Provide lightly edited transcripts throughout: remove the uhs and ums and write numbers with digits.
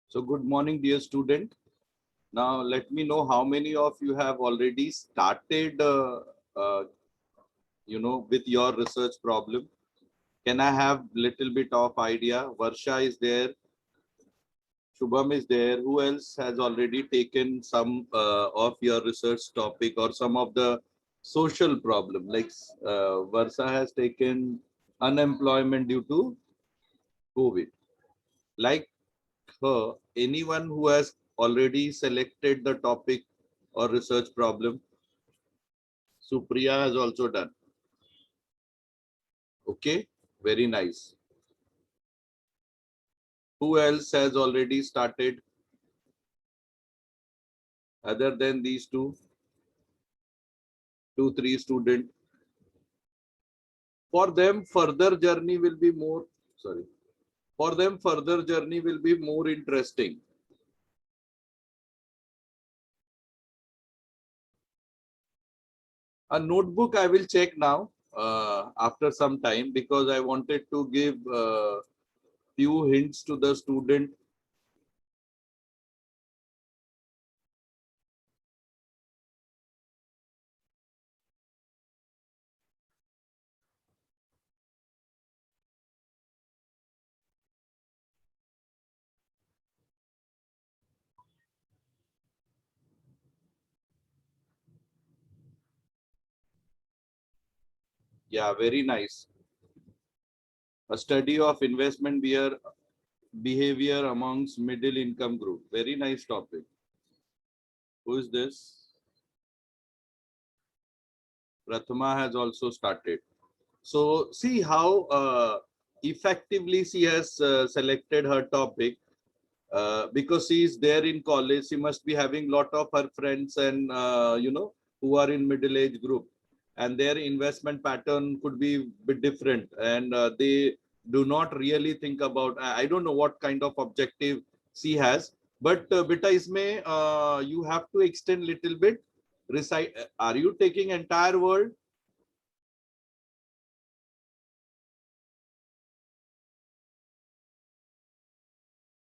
So good morning, dear student. Now let me know how many of you have already started, with your research problem. Can I have little bit of idea? Varsha is there. Shubham is there. Who else has already taken some of your research topic or some of the social problem? Like Varsha has taken unemployment due to COVID. Like her, anyone who has already selected the topic or research problem? Supriya has also done. Okay, very nice. Who else has already started other than these two, three students? For them, further journey will be more, sorry. For them, further journey will be more interesting. A notebook I will check now after some time because I wanted to give few hints to the student. Yeah, very nice. A study of investment behavior amongst middle income group. Very nice topic. Who is this? Prathama has also started. So see how effectively she has selected her topic. Because she is there in college, she must be having lot of her friends and who are in middle age group, and their investment pattern could be bit different, and they do not really think about. I don't know what kind of objective she has, but beta isme you have to extend little bit. Recite. Are you taking entire world?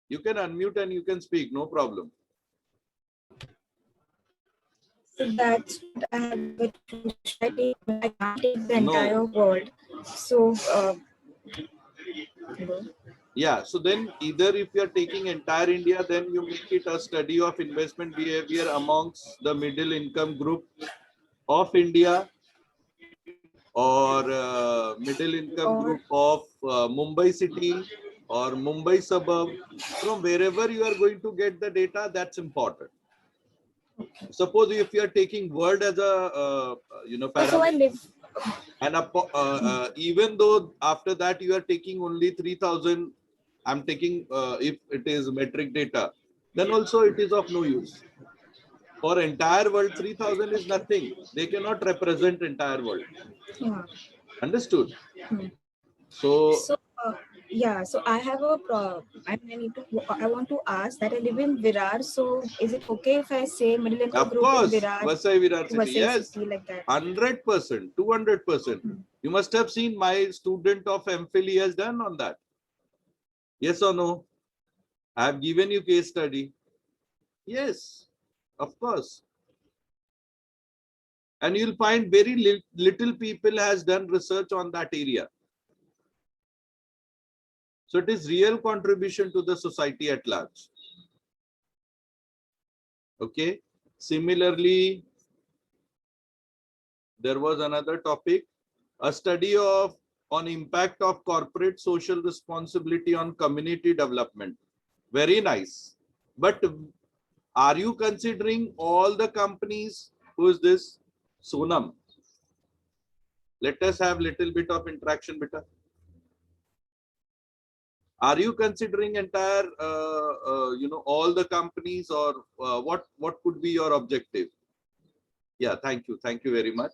You can unmute and you can speak, no problem. So that's what I have got to study. I can't take the entire world. So, yeah, so then either if you are taking entire India, then you make it a study of investment behavior amongst the middle income group of India, or middle income group of Mumbai city or Mumbai suburb. From wherever you are going to get the data, that's important. Suppose if you are taking world as a parameter, and even though after that you are taking only 3,000, I'm taking if it is metric data, then also it is of no use. For entire world, 3,000 is nothing. They cannot represent entire world. yeah. Understood? So, So yeah. So I have a I want to ask that I live in Virar. So is it okay if I say middle income of group in course, Virar? Vasai Virar city, yes, City like that. 100%, 200%. You must have seen my student of MPhil he has done on that. Yes or no? I have given you case study. Yes, of course. And you'll find very little people has done research on that area. So it is real contribution to the society at large. Okay. Similarly, there was another topic, a study on impact of corporate social responsibility on community development. Very nice. But are you considering all the companies? Who is this? Sonam. Let us have little bit of interaction, beta. Are you considering entire, all the companies, or what could be your objective? Yeah, thank you. Thank you very much.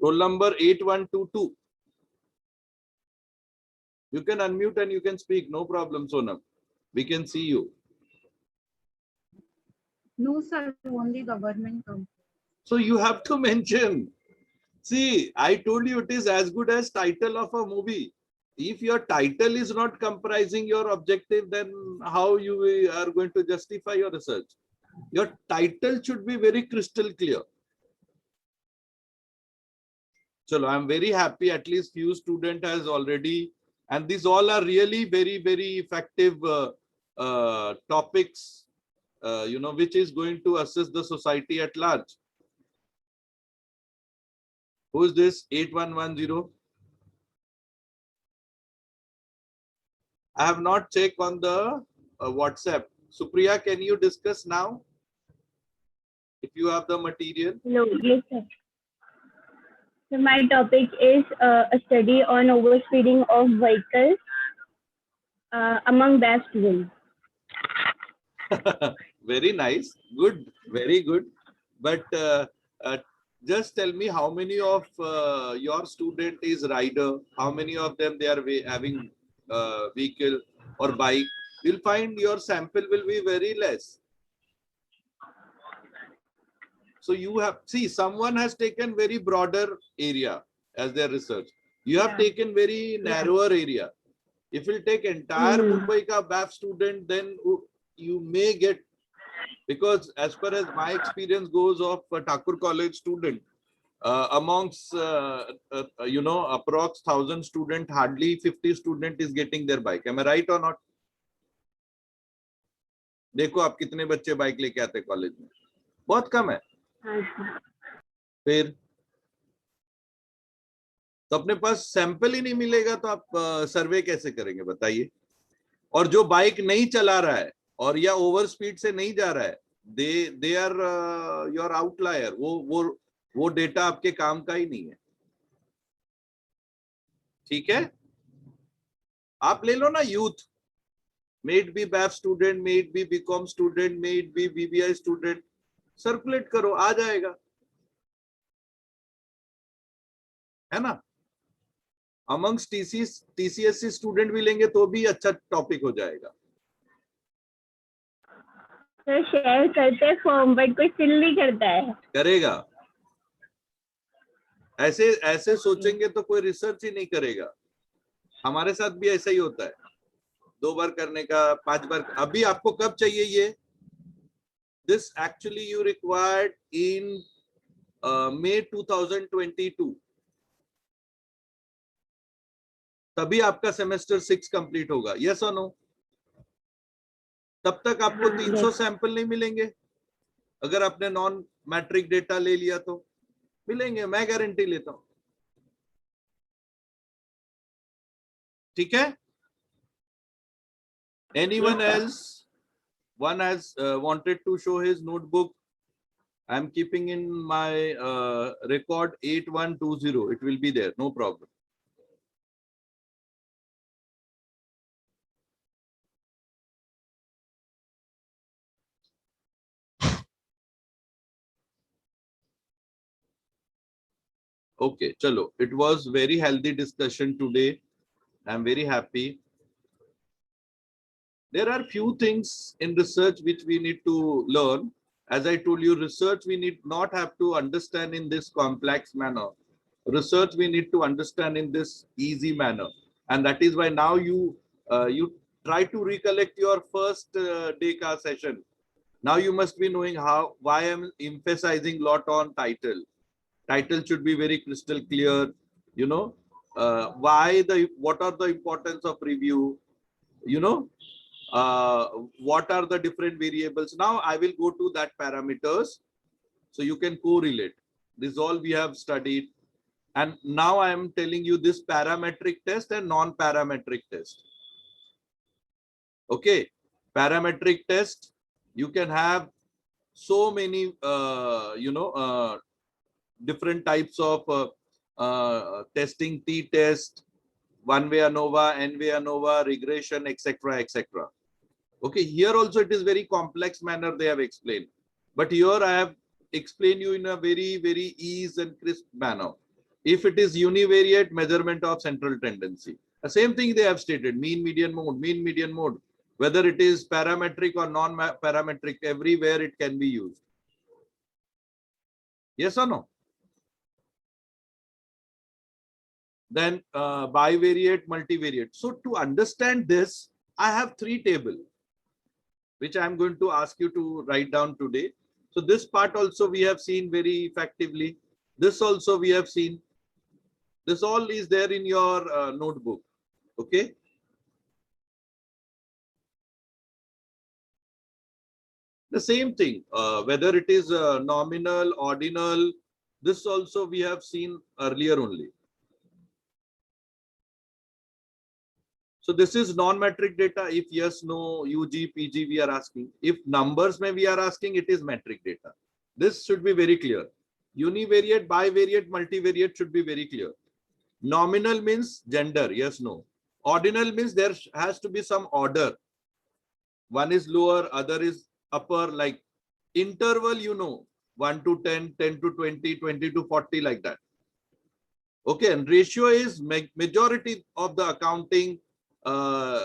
Roll number 8122. You can unmute and you can speak. No problem, Sonam. We can see you. No, sir, only government company. So you have to mention. See, I told you it is as good as title of a movie. If your title is not comprising your objective, then how you are going to justify your research? Your title should be very crystal clear. So I'm very happy at least few student has already, and these all are really very effective topics, which is going to assist the society at large. Who is this 8110? I have not checked on the WhatsApp. Supriya, can you discuss now if you have the material? Hello, yes, sir. So my topic is a study on overspeeding of vehicles among BAF students. Very nice, good, very good. But just tell me how many of your student is rider, how many of them they are having vehicle or bike. You'll find your sample will be very less. So you have, see, someone has taken very broader area as their research. You have taken very narrower area. If you take entire Mumbai ka BAF student, then you may get, because as far as my experience goes of a Thakur College student, amongst approx 1,000 student, hardly 50 student is getting their bike. Am I right or not? देखो आप कितने बच्चे bike लेके आते college में, बहुत कम है. फिर तो अपने पास सैंपल ही नहीं मिलेगा तो आप सर्वे कैसे करेंगे बताइए. और जो बाइक नहीं चला रहा है और या ओवर स्पीड से नहीं जा रहा है, दे आर योर आउटलायर. वो डेटा आपके काम का ही नहीं है. ठीक है, आप ले लो ना youth, may it be BAF student, may it be BCom student, may it be BBI student, circulate करो, आ जाएगा, है ना. अमंग्स टीसीएससी स्टूडेंट भी लेंगे तो भी अच्छा टॉपिक हो जाएगा. सर शेयर करते फॉर्म बट कोई फिल नहीं करता है. करेगा, ऐसे सोचेंगे तो कोई रिसर्च ही नहीं करेगा. हमारे साथ भी ऐसा ही होता है, 2 बार करने का, 5 बार. अभी आपको कब चाहिए ये? This actually you required in May 2022. तभी आपका सेमेस्टर 6 कंप्लीट होगा. यस और नो? तब तक आपको 300 सैंपल नहीं मिलेंगे. अगर आपने नॉन मैट्रिक डेटा ले लिया तो मिलेंगे, मैं गारंटी लेता हूं. ठीक है. Anyone else? One has wanted to show his notebook. I'm keeping in my record 8120. It will be there, no problem. Okay, chalo. It was very healthy discussion today. I'm very happy. There are few things in research which we need to learn. As I told you, research we need not have to understand in this complex manner. Research we need to understand in this easy manner, and that is why now you try to recollect your first DECA session. Now you must be knowing why I'm emphasizing lot on title. Title should be very crystal clear. You know, what are the importance of review? You know, what are the different variables. Now I will go to that parameters so you can correlate. This all we have studied, and now I am telling you this parametric test and non-parametric test. Okay, parametric test, you can have so many different types of testing. T-test, one-way ANOVA, N-way ANOVA, regression, etc., etc. Okay, here also it is very complex manner they have explained, but here I have explained you in a very easy and crisp manner. If it is univariate, measurement of central tendency, the same thing they have stated: mean, median, mode. Whether it is parametric or non-parametric, everywhere it can be used. Yes or no? then bivariate, multivariate. So to understand this, I have 3 tables, which I'm going to ask you to write down today. So this part also we have seen very effectively. This also we have seen. This all is there in your notebook. Okay. The same thing, whether it is nominal, ordinal, this also we have seen earlier only. So this is non-metric data. If yes, no, UG, PG we are asking. If numbers may we are asking, it is metric data. This should be very clear. Univariate, bivariate, multivariate should be very clear. Nominal means gender, yes, no. Ordinal means there has to be some order. One is lower, other is upper, like interval, you know, 1 to 10, 10 to 20, 20 to 40, like that. Okay, and ratio is majority of the accounting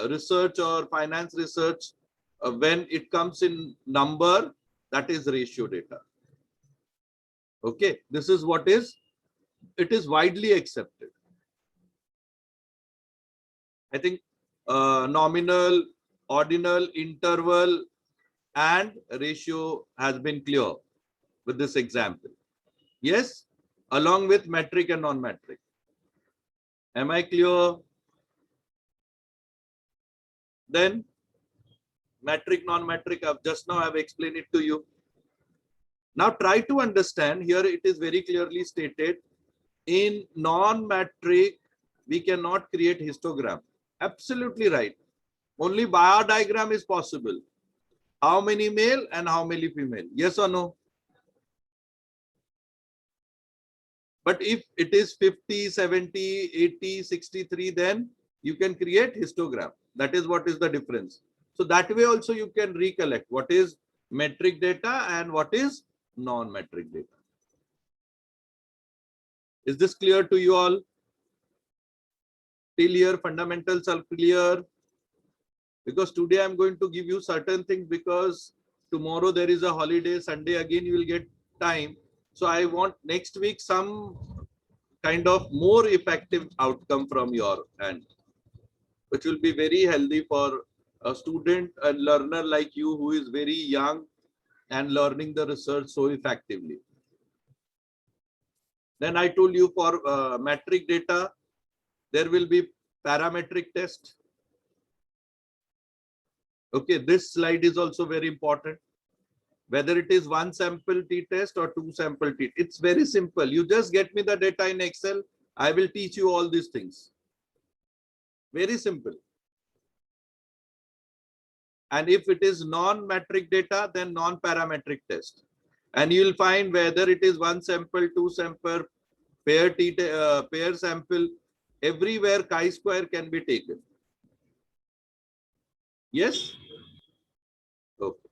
research or finance research. When it comes in number, that is ratio data. Okay, this is what is, it is widely accepted. I think nominal, ordinal, interval, and ratio has been clear with this example. Yes, along with metric and non-metric. Am I clear? Then metric, non-metric, just now I've explained it to you. Now try to understand, here it is very clearly stated, in non-metric, we cannot create histogram. Absolutely right. Only bar diagram is possible. How many male and how many female? Yes or no? But if it is 50, 70, 80, 63, then you can create histogram. That is what is the difference. So that way also you can recollect what is metric data and what is non-metric data. Is this clear to you all? Till here fundamentals are clear? Because today I'm going to give you certain things, because tomorrow there is a holiday, Sunday again you will get time. So I want next week some kind of more effective outcome from your end, which will be very healthy for a student and learner like you who is very young and learning the research so effectively. Then I told you for metric data, there will be parametric test. Okay, this slide is also very important. Whether it is 1 sample t-test or 2 sample t, it's very simple. You just get me the data in Excel. I will teach you all these things. Very simple. And if it is non-metric data, then non-parametric test. And you will find whether it is 1 sample, 2 sample, pair sample, everywhere chi-square can be taken. Yes? Okay.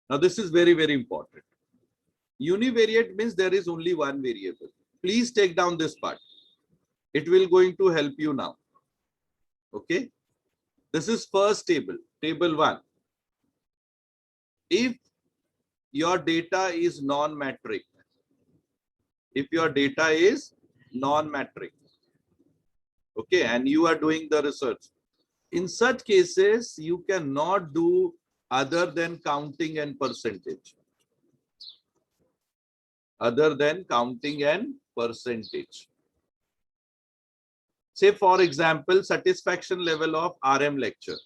Now this is very, very important. Univariate means there is only one variable. Please take down this part. It will going to help you now. Okay. This is first table, table 1. If your data is non-metric, if your data is non-metric, okay, and you are doing the research, in such cases, you cannot do other than counting and percentage. Other than counting and percentage. Say, for example, satisfaction level of RM lecture.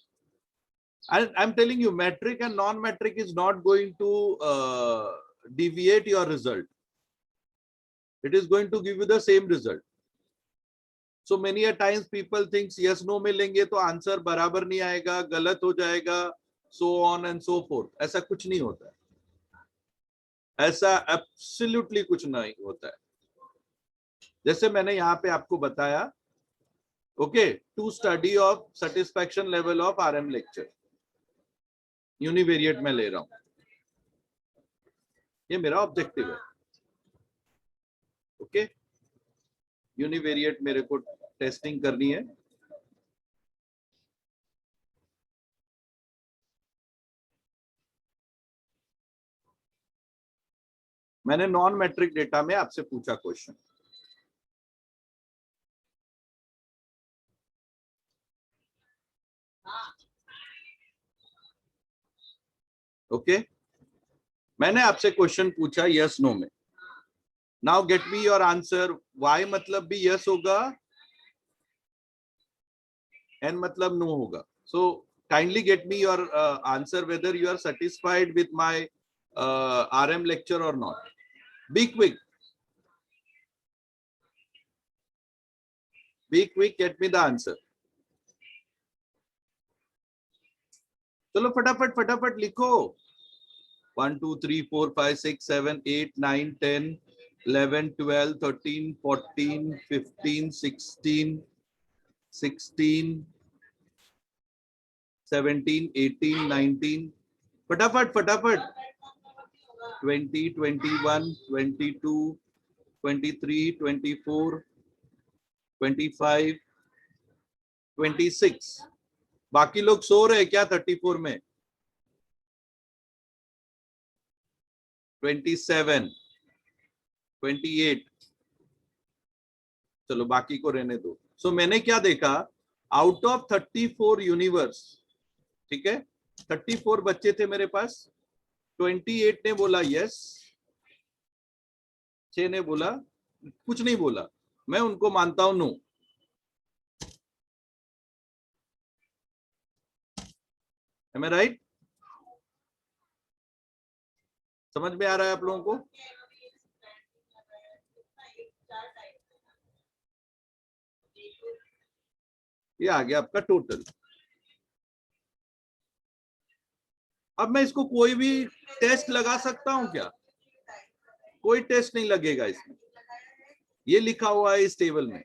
And I'm telling you, metric and non-metric is not going to deviate your result. It is going to give you the same result. So many a times people think yes, no में लेंगे तो answer बराबर नहीं आएगा, गलत हो जाएगा, so on and so forth. ऐसा कुछ नहीं होता है. ऐसा absolutely कुछ नहीं होता है. जैसे मैंने यहाँ पे आपको बताया, okay, to study of satisfaction level of RM lecture. Univariate में ले रहा हूं, ये मेरा ऑब्जेक्टिव है. ओके, यूनिवेरिएट मेरे को टेस्टिंग करनी है. मैंने नॉन मैट्रिक डेटा में आपसे पूछा क्वेश्चन। ओके, मैंने आपसे क्वेश्चन पूछा यस नो में। Now get me your answer. Y मतलब भी यस होगा, एन मतलब नो होगा। So kindly get me your answer whether you are satisfied with my RM lecture or not. Be quick. Be quick, get me the answer. चलो फटाफट फटाफट लिखो। 1 2 3 4 5 6 7 8 9 10 11 12 13 14 15 16 16 17 18 19 फटाफट फटाफट 20 21 22 23 24 25 26। बाकी लोग सो रहे क्या 34 में? 27 28। चलो बाकी को रहने दो। सो मैंने क्या देखा, आउट ऑफ 34 यूनिवर्स, ठीक है, 34 बच्चे थे मेरे पास, 28 ने बोला यस, 6 ने बोला कुछ नहीं बोला, मैं उनको मानता हूं नो। Am I right? समझ में आ रहा है आप लोगों को? ये आ गया आपका टोटल। अब मैं इसको कोई भी टेस्ट लगा सकता हूं क्या? कोई टेस्ट नहीं लगेगा इसमें, ये लिखा हुआ है इस टेबल में।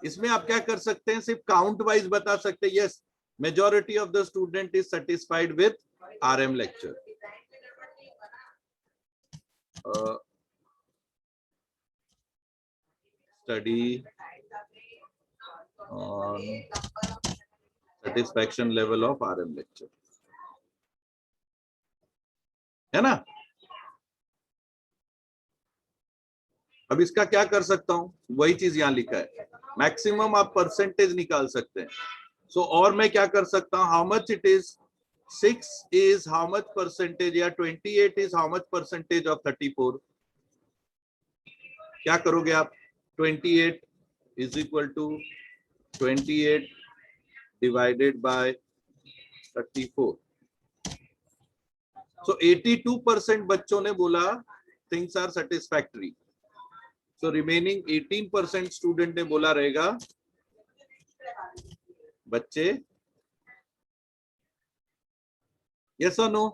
इसमें आप क्या कर सकते हैं, सिर्फ काउंट वाइज बता सकते हैं yes majority of the student is satisfied with RM lecture. Study on satisfaction level of RM lecture, है ना? अब इसका क्या कर सकता हूं, वही चीज यहां लिखा है, मैक्सिमम आप परसेंटेज निकाल सकते हैं। सो और मैं क्या कर सकता हूं, how much it is, 6 is how much percentage, या 28 is how much percentage of 34। क्या करोगे आप, 28 is equal to 28 divided by 34। So 82% बच्चों ने बोला things are satisfactory. So remaining 18% student ने बोला रहेगा बच्चे yes or no.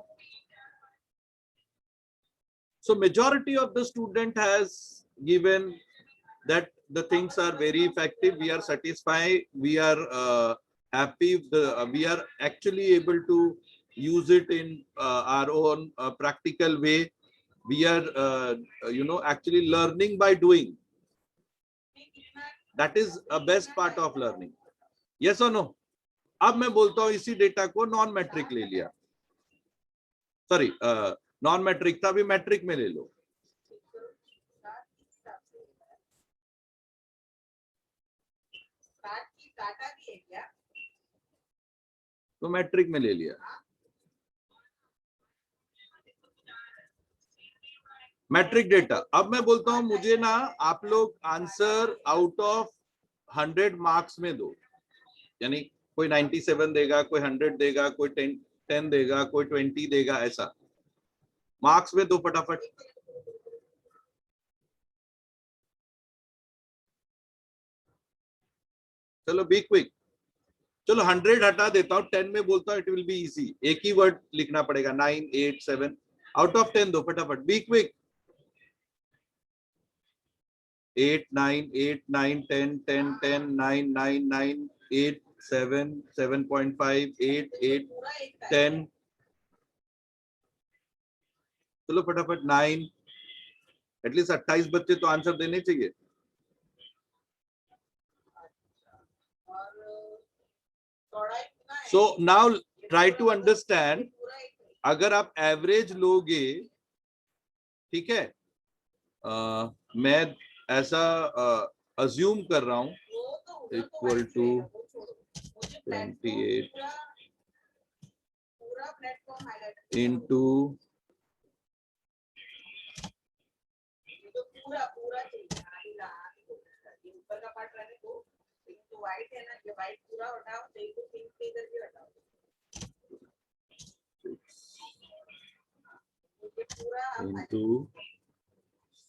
So majority of the student has given that the things are very effective, we are satisfied, we are happy, we are actually able to use it in our own practical way. We are actually learning by doing. That is a best part of learning. Yes or no? अब मैं बोलता हूं इसी data को non matric ले लिया, sorry non matric था, अभी मैट्रिक में ले लो। तो मैट्रिक में ले लिया, मैट्रिक डेटा। अब मैं बोलता हूं मुझे ना आप लोग आंसर आउट ऑफ 100 मार्क्स में दो, यानी कोई 97 देगा, कोई 100 देगा, कोई 10 देगा, कोई 20 देगा, ऐसा मार्क्स में दो फटाफट। चलो बी क्विक। चलो 100 हटा देता हूं, 10 में बोलता हूं, इट विल बी इजी, एक ही वर्ड लिखना पड़ेगा, 9 8 7 आउट ऑफ 10 दो फटाफट, बी क्विक। 8 9 8 9 10 10 10 9 9 9 8 7 7.5 8 8 10। चलो फटाफट 9, एटलीस्ट 28 बच्चे तो आंसर देने चाहिए। So now try to understand, अगर आप एवरेज लोगे, ठीक है, मैं ऐसा अज्यूम कर रहा हूं equal to 28 into into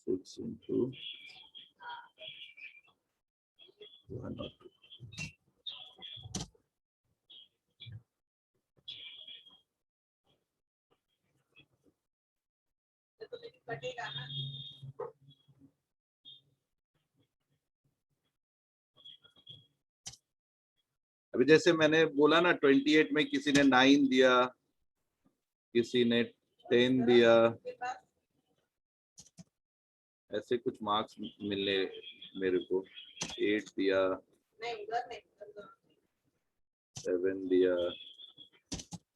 6 into 1 or 2. अभी जैसे मैंने बोला ना 28 में किसी ने 9 दिया, किसी ने 10 दिया, ऐसे कुछ मार्क्स मिलने मेरे को 8 दिया, 7 दिया,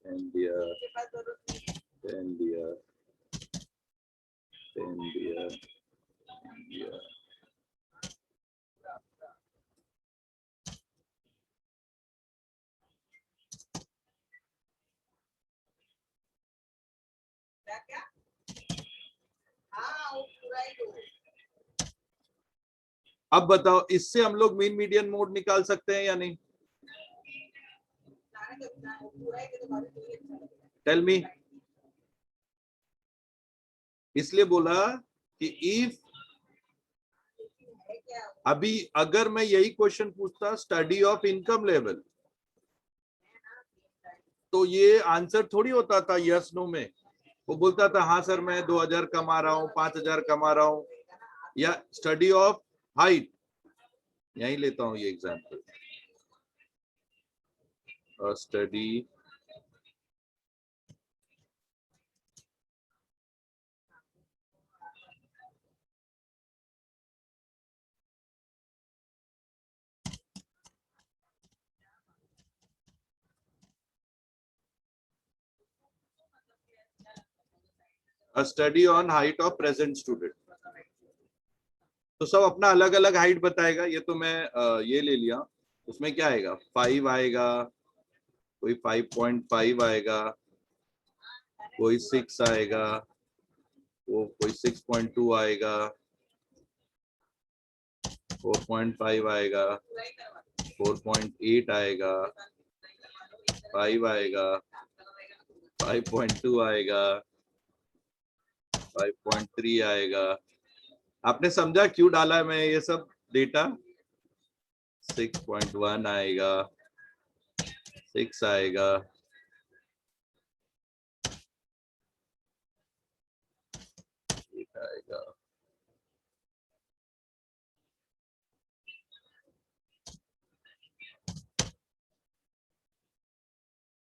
10 दिया, 10 दिया, 10 दिया, 10 दिया। अब बताओ इससे हम लोग मीन मीडियन मोड निकाल सकते हैं या नहीं? Tell me. इसलिए बोला कि इफ अभी अगर मैं यही क्वेश्चन पूछता स्टडी ऑफ इनकम लेवल, तो ये आंसर थोड़ी होता था यस नो में। वो बोलता था हाँ सर मैं 2000 कमा रहा हूँ, 5000 कमा रहा हूँ, या स्टडी ऑफ हाइट। यही लेता हूं ये example, study study on height of present student. तो सब अपना अलग अलग हाइट बताएगा। ये तो मैं ये ले लिया। उसमें क्या आएगा? 5 आएगा, कोई 5.5 आएगा, कोई 6 आएगा, वो कोई 6.2 आएगा, 4.5 आएगा, 4.8 आएगा, 5 आएगा, 5.2 आएगा, 5.3 आएगा। आपने समझा क्यों डाला है मैं ये सब डेटा? 6.1 आएगा, 6 आएगा, 8 आएगा।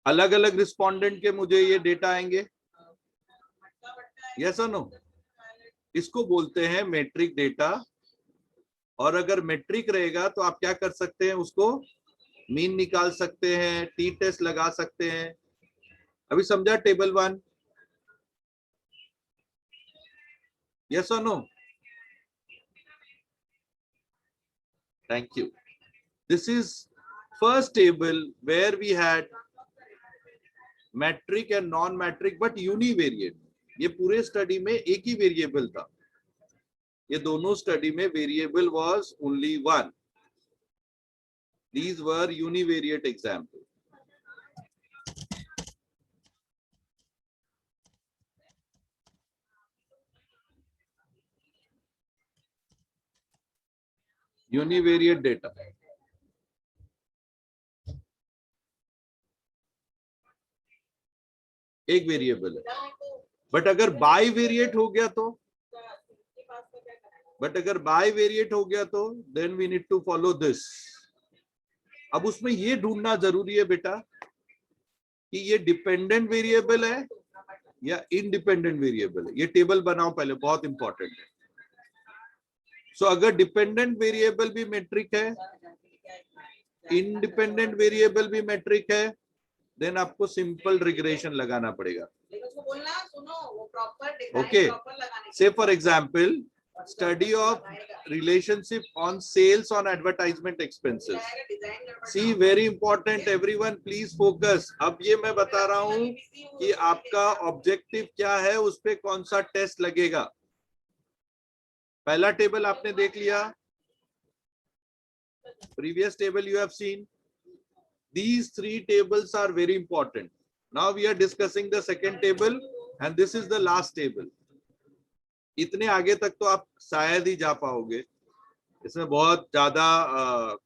अलग अलग रिस्पोंडेंट के मुझे ये डेटा आएंगे, यस और नो? इसको बोलते हैं मैट्रिक डेटा। और अगर मैट्रिक रहेगा तो आप क्या कर सकते हैं? उसको मीन निकाल सकते हैं, टी टेस्ट लगा सकते हैं। अभी समझा टेबल 1? यस और no? Thank you. This is first table where we had metric and non metric but univariate. ये पूरे स्टडी में एक ही वेरिएबल था। ये दोनों स्टडी में variable was only one. These were univariate examples. Univariate data. एक वेरिएबल है, बट अगर बाई वेरिएट हो गया तो then we need to follow this. अब उसमें ये ढूंढना जरूरी है बेटा कि ये डिपेंडेंट वेरिएबल है या इंडिपेंडेंट वेरिएबल है। ये टेबल बनाओ पहले, बहुत इंपॉर्टेंट है। सो अगर डिपेंडेंट वेरिएबल भी मैट्रिक है, इंडिपेंडेंट वेरिएबल भी मैट्रिक है, देन आपको सिंपल रिग्रेशन लगाना पड़ेगा। ओके, से for example study of relationship on sales on advertisement expenses. See, very important, everyone please focus. अब ये मैं बता रहा हूं कि आपका ऑब्जेक्टिव क्या है, उस पे कौन सा टेस्ट लगेगा. पहला टेबल आपने देख लिया, previous table you have seen. These three tables are very important. Now we are discussing the second table and this is the last table. इतने आगे तक तो आप शायद ही जा पाओगे, इसमें बहुत ज्यादा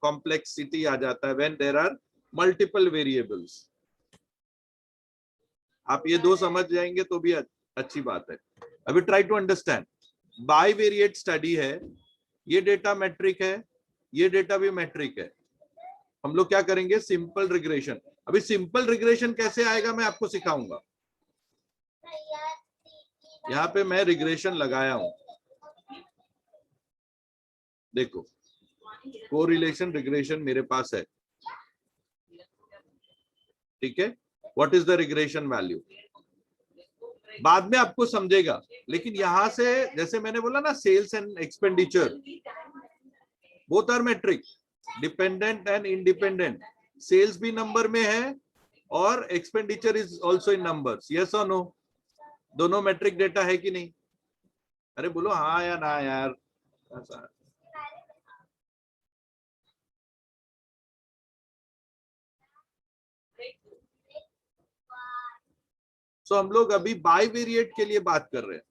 कॉम्प्लेक्सिटी आ जाता है when there are multiple variables. आप ये दो समझ जाएंगे तो भी अच्छी बात है. अभी try to understand. Bivariate study है, ये डेटा मैट्रिक है, ये डेटा भी मैट्रिक है. हम लोग क्या करेंगे, सिंपल रिग्रेशन. अभी सिंपल रिग्रेशन कैसे आएगा मैं आपको सिखाऊंगा. यहाँ पे मैं रिग्रेशन लगाया हूं, देखो कोरिलेशन रिग्रेशन मेरे पास है. ठीक है, what is the regression value बाद में आपको समझेगा. लेकिन यहां से जैसे मैंने बोला ना, sales and expenditure both are metric, dependent and independent. Sales भी नंबर में है और expenditure is also in numbers. Yes और नो, दोनों मैट्रिक डेटा है कि नहीं. अरे बोलो हाँ या ना यार. हम लोग अभी बाइवेरिएट के लिए बात कर रहे हैं.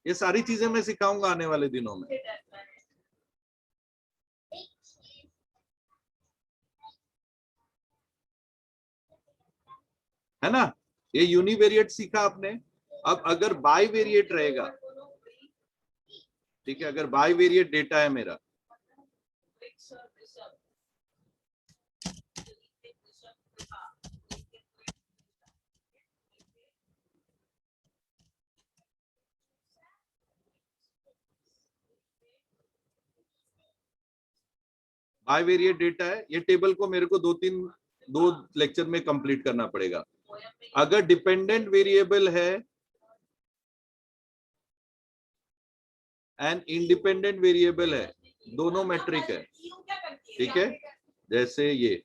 ये सारी चीजें मैं सिखाऊंगा आने वाले दिनों में. है ना, ये यूनिवेरिएट सीखा आपने. अब अगर बाइवेरिएट रहेगा, ठीक है, अगर बाइवेरिएट डेटा है मेरा, बाइवेरिएट डेटा है, ये टेबल को मेरे को दो लेक्चर में कंप्लीट करना पड़ेगा. अगर डिपेंडेंट वेरिएबल है एंड इंडिपेंडेंट वेरिएबल है, दोनों मैट्रिक है. ठीक है, जैसे ये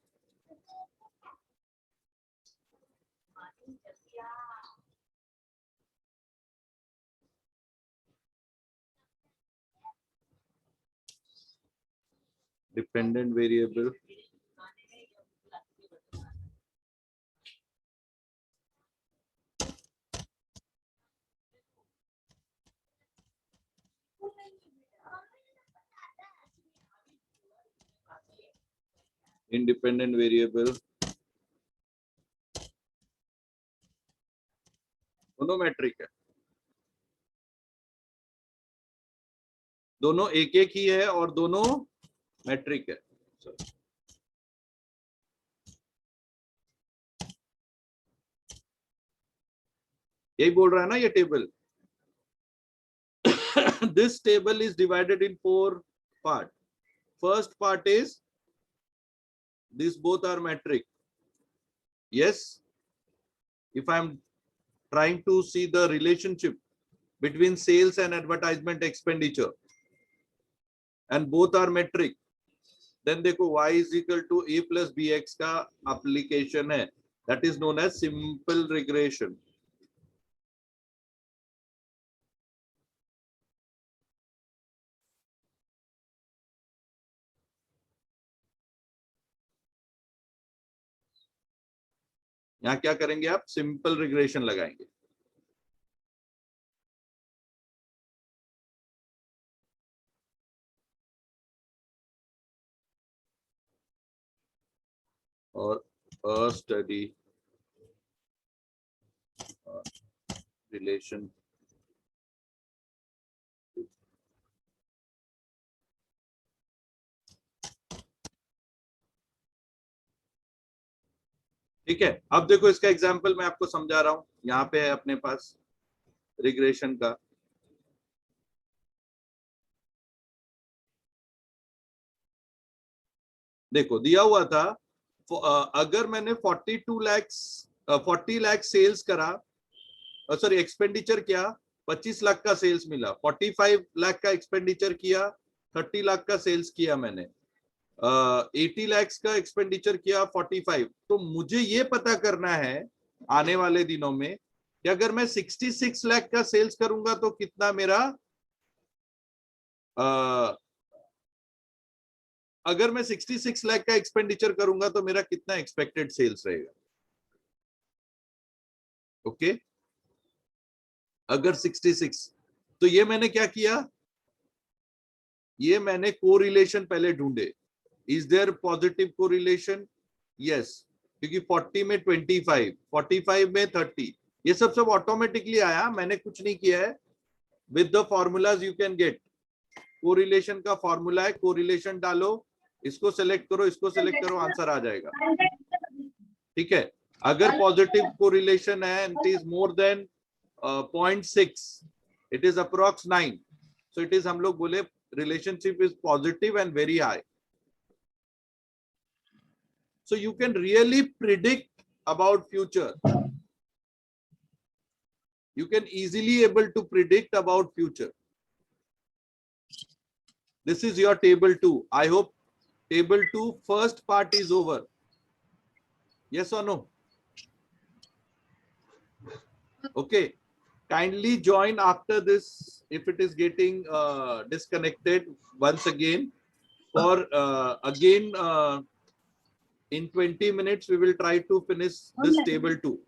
डिपेंडेंट वेरिएबल, इंडिपेंडेंट वेरिएबल, दोनों मैट्रिक है. दोनों एक एक ही है और दोनों मैट्रिक है. यही बोल रहा है ना ये table. This table is divided in 4 part. First part is these both are metric. Yes, if I am trying to see the relationship between sales and advertisement expenditure and both are metric, then देखो y is equal to a plus bx का application है, that is known as simple regression. यहाँ क्या करेंगे आप, simple regression लगाएंगे. और a study relation ठीक है. अब देखो इसका एग्जांपल मैं आपको समझा रहा हूं. यहाँ पे है अपने पास रिग्रेशन का. देखो दिया हुआ था, अगर मैंने 40 लाख सेल्स करा, सॉरी एक्सपेंडिचर किया 25 लाख का सेल्स मिला, 45 लाख का एक्सपेंडिचर किया, 30 लाख का सेल्स किया मैंने, 80 लाख का एक्सपेंडिचर किया, 45। तो मुझे ये पता करना है आने वाले दिनों में कि अगर मैं 66 लाख का सेल्स करूंगा तो कितना मेरा, अगर मैं 66 लाख का एक्सपेंडिचर करूंगा तो मेरा कितना एक्सपेक्टेड सेल्स रहेगा। ओके, अगर 66, तो ये मैंने क्या किया, ये मैंने कोरिलेशन पहले ढूंढे। Is there positive correlation? Yes, क्योंकि 40 में 25, 45 में 30, ये सब ऑटोमेटिकली आया, मैंने कुछ नहीं किया है। With the formulas you can get, correlation का फॉर्मूला है, कोरिलेशन डालो, इसको सेलेक्ट करो, इसको सेलेक्ट करो, आंसर आ जाएगा। ठीक है, अगर पॉजिटिव कोरिलेशन है, it is more than 0.6, it is approx 9, so it is, हम लोग बोले relationship is positive and very high. So you can really predict about future. You can easily able to predict about future. This is your table 2. I hope table 2 first part is over. Yes or no? Okay. Kindly join after this if it is getting disconnected once again. For again in 20 minutes we will try to finish this table 2.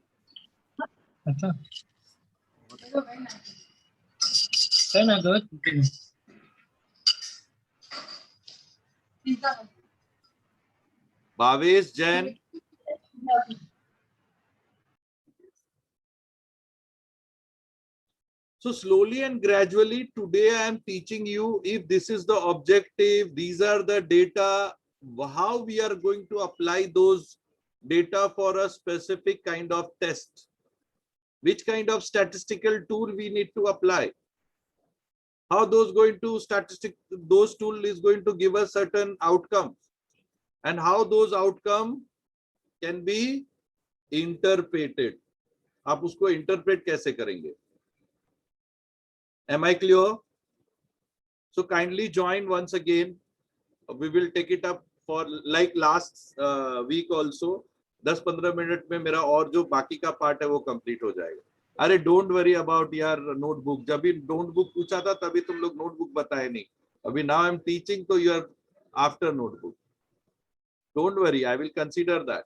Bhavesh Jain. So slowly and gradually today I am teaching you, if this is the objective, these are the data, how we are going to apply those data for a specific kind of test, which kind of statistical tool we need to apply, how those tool is going to give us certain outcomes, and how those outcomes can be interpreted. आप उसको interpret कैसे करेंगे? Am I clear? So kindly join once again. We will take it up for like last week also. 10-15 minute में मेरा और जो बाकी का पार्ट है वो कंप्लीट हो जाएगा। अरे डोंट वरी अबाउट यार नोटबुक, जब भी नोटबुक पूछा था तभी तुम लोग नोटबुक बताए नहीं। अभी नाउ आई एम टीचिंग तो you are after notebook. Don't worry, I will consider that.